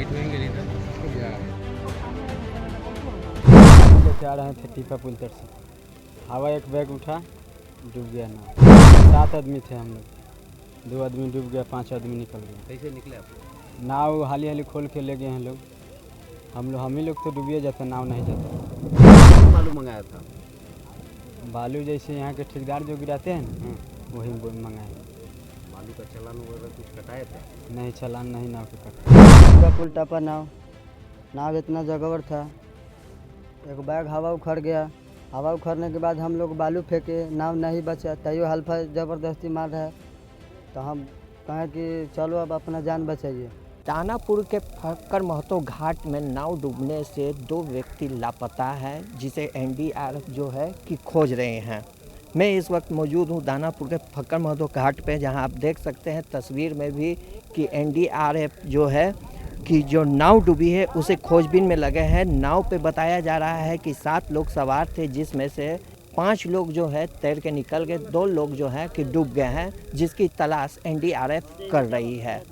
White होंगे नहीं था या लेके आ रहे थे टीपा पुल तर से। हवा एक बैग उठा, डूब गया नाव। 7 आदमी थे हम लोग, 2 आदमी डूब गया, 5 आदमी निकल गया। कैसे निकले आप लोग? नाव हाली हाली खोल के ले गए हैं लोग। हम ही लोग तो डूबिए जाते, नाव नहीं जाता। कौन बालू मंगाया था? बालू जैसे यहाँ के ठेकेदार जो गिराते हैं ना, वही मंगाए। बालू का चालान वगैरह कुछ कटाए थे? नहीं चालान नहीं नाव के कटा। टीपा पुल टपा नाव इतना जगवर था, एक बैग हवा उखड़ गया। हवा उखड़ने के बाद हम लोग बालू फेंके, नाव नहीं बचा। तैयो हल्फा ज़बरदस्ती मार रहा है, तो हम कहें कि चलो अब अपना जान बचाइए। दानापुर के फक्कर महतो घाट में नाव डूबने से 2 व्यक्ति लापता हैं, जिसे एनडीआरएफ जो है कि खोज रहे हैं। मैं इस वक्त मौजूद हूँ दानापुर के फक्कर महतो घाट पे, जहां आप देख सकते हैं तस्वीर में भी कि एनडीआरएफ जो है कि जो नाव डूबी है उसे खोजबीन में लगे हैं। नाव पे बताया जा रहा है कि 7 लोग सवार थे, जिसमें से 5 लोग जो है तैर के निकल गए, 2 लोग जो हैं कि डूब गए हैं, जिसकी तलाश एनडीआरएफ कर रही है।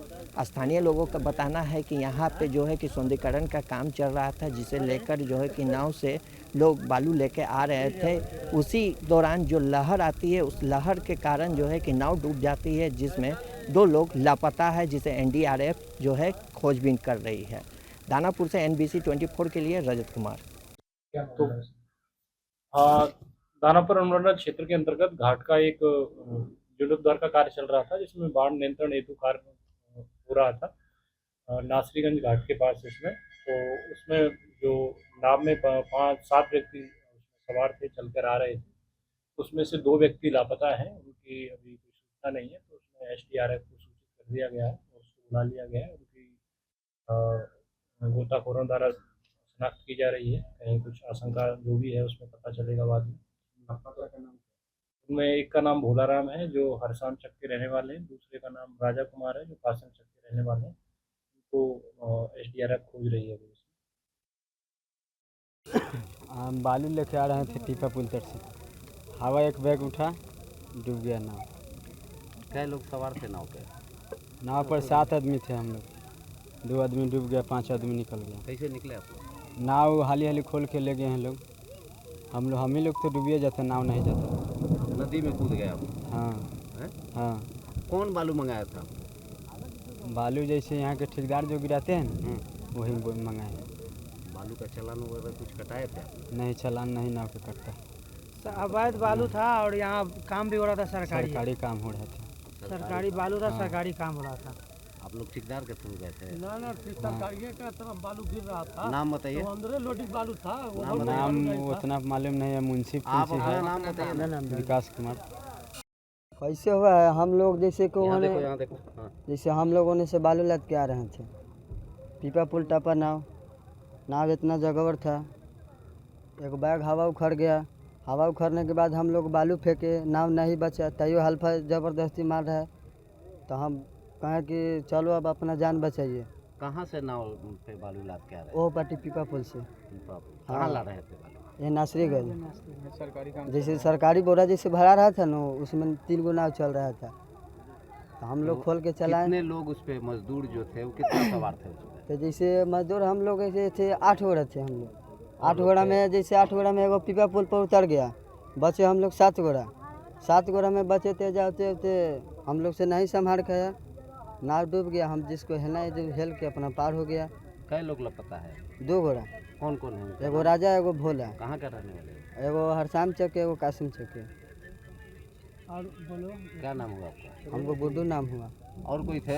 स्थानीय लोगों का बताना है कि यहाँ पे जो है कि सौंदर्यीकरण का काम चल रहा था, जिसे लेकर जो है कि नाव से लोग बालू लेके आ रहे थे। उसी दौरान जो लहर आती है, उस लहर के कारण जो है कि नाव डूब जाती है, जिसमें 2 लोग लापता है, जिसे एनडीआरएफ जो है खोजबीन कर रही है। दानापुर से NBC 24 के लिए रजत कुमार। तो दानापुर अनुमंडल क्षेत्र के अंतर्गत घाट का एक जीर्णोद्धार का कार्य चल रहा था, जिसमें बाढ़ नियंत्रण हेतु कार्य हो रहा था नासरीगंज घाट के पास इसमें। तो उसमें जो नाव में 5-7 व्यक्ति सवार थे, चलकर आ रहे थे, उसमें से 2 व्यक्ति लापता हैं, उनकी अभी कोई सूचना नहीं है। तो उसमें SDRF को सूचित कर दिया गया है और उसको बुला लिया गया है। उनकी गोताखोरों द्वारा शनाख्त की जा रही है। कहीं कुछ आशंका जो भी है उसमें पता चलेगा बाद में। उनमें एक का नाम भोलाराम है, जो हरसाम चक के रहने वाले हैं। दूसरे का नाम राजा कुमार है, जो कासम चक के रहने वाले हैं। उनको SDRF खोज रही है अभी। हम बालू लेके आ रहे थे टीपा पुल तर से। हवा एक बैग उठा, डूब गया नाव। क्या लोग सवार थे नाव पे? नाव पर 7 आदमी थे हम लोग, 2 आदमी डूब गया, 5 आदमी निकल गया। कैसे निकले आप लोग? नाव हाली हाली खोल के ले गए हैं लोग। हम ही लोग तो डूबिए जाते, नाव नहीं जाता। नदी में कूद गए आप? हाँ हैं? हाँ। कौन बालू मंगाया था? बालू जैसे यहाँ के ठेकेदार जो गिराते हैं ना, वही मंगाए हैं। बालू का चालान वगैरह कुछ कटाए थे? नहीं चालान नहीं नाव के कटता। अवैध बालू था और यहाँ काम भी हो रहा था, सरकारी काम हो रहा था। सरकारी बालू था, सरकारी काम हो रहा था। आप लोग ठेकेदार के थ्रू गए थे? ना सरकारी का तरफ बालू गिर रहा था। नाम बताइए। तो अंदर लोडिंग बालू था। नाम उतना मालूम नहीं है, मुंशी आप है। अपना नाम बताइए। विकास कुमार। कैसे हुआ है, हम लोग जैसे को यहाँ देखो, यहाँ देखो। हाँ। जैसे हम लोगों ने से बालू लाद के आ रहे थे। टीपा पुल टपा नाव इतना जगवर था, एक बैग हवा उखड़ गया। हवा उखड़ने के बाद हम लोग बालू फेंके, नाव नहीं बचा। तैयो हल्फा ज़बरदस्ती मार रहा है, तो हम कहें कि चलो अब अपना जान बचाइए। कहाँ से नाव पे बालू लाद के आ रहे वो पार्टी टीपा पुल से। थे? कहाँ ला रहे थे बालू? ये नासरीगंज जैसे सरकारी बोरा जैसे भरा रहा था ना, उसमें 3 गो नाव चल रहा था, तो हम लोग खोल के चलाए। कितने लोग उस पे मजदूर जो थे वो कितना सवार थे उसमें? तो जैसे मजदूर हम लोग ऐसे थे 8 गोरा थे हम लोग। 8 गोरा में जैसे 8 गोरा में एगो पीपा पुल पर उतर गया, बचे हम लोग 7 गोरा। 7 गोरा में बचे थे, जाते हम लोग से नहीं संभाल के नाव डूब गया। हम जिसको हेलना है, जो हेल के अपना पार हो गया। कई लोग लापता है? 2 गोरा, कौन कौन है? एगो राजा एगो भोला। कहाँ का रहने वाले हैं? एगो हरसाम चक एगो कासिम चक। और बोलो क्या नाम हुआ आपका? हमको गुड्डू नाम हुआ। और कोई थे?